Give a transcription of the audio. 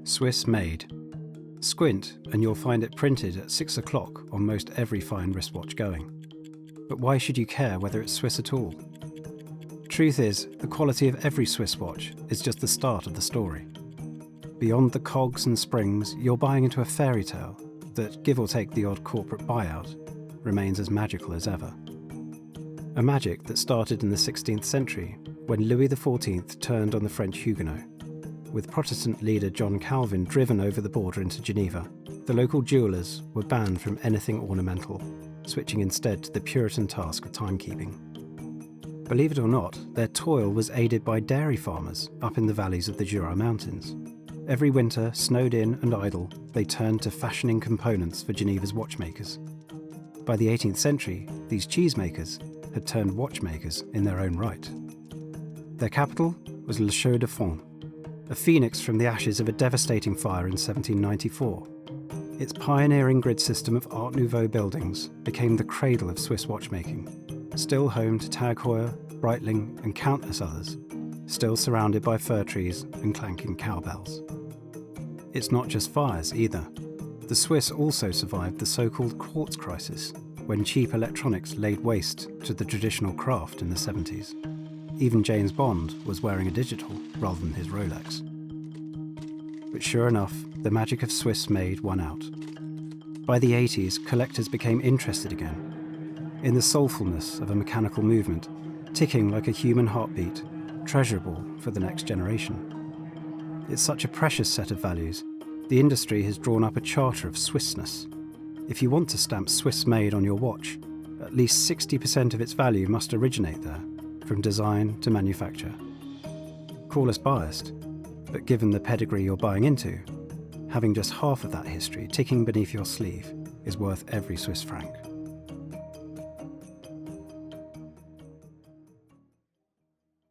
Swiss made. Squint and you'll find it printed at 6 o'clock on most every fine wristwatch going. But why should you care whether it's Swiss at all? Truth is, the quality of every Swiss watch is just the start of the story. Beyond the cogs and springs, you're buying into a fairy tale that, give or take the odd corporate buyout, remains as magical as ever. A magic that started in the 16th century when Louis XIV turned on the French Huguenots. With Protestant leader John Calvin driven over the border into Geneva, the local jewellers were banned from anything ornamental, switching instead to the Puritan task of timekeeping. Believe it or not, their toil was aided by dairy farmers up in the valleys of the Jura Mountains. Every winter, snowed in and idle, they turned to fashioning components for Geneva's watchmakers. By the 18th century, these cheesemakers had turned watchmakers in their own right. Their capital was Le Chaux de Fonds, a phoenix from the ashes of a devastating fire in 1794. Its pioneering grid system of Art Nouveau buildings became the cradle of Swiss watchmaking, still home to Tag Heuer, Breitling and countless others, still surrounded by fir trees and clanking cowbells. It's not just fires either. The Swiss also survived the so-called quartz crisis, when cheap electronics laid waste to the traditional craft in the 70s. Even James Bond was wearing a digital rather than his Rolex. But sure enough, the magic of Swiss made won out. By the 80s, collectors became interested again, in the soulfulness of a mechanical movement, ticking like a human heartbeat, treasurable for the next generation. It's such a precious set of values, the industry has drawn up a charter of Swissness. If you want to stamp Swiss made on your watch, at least 60% of its value must originate there, from design to manufacture. Call us biased, but given the pedigree you're buying into, having just half of that history ticking beneath your sleeve is worth every Swiss franc.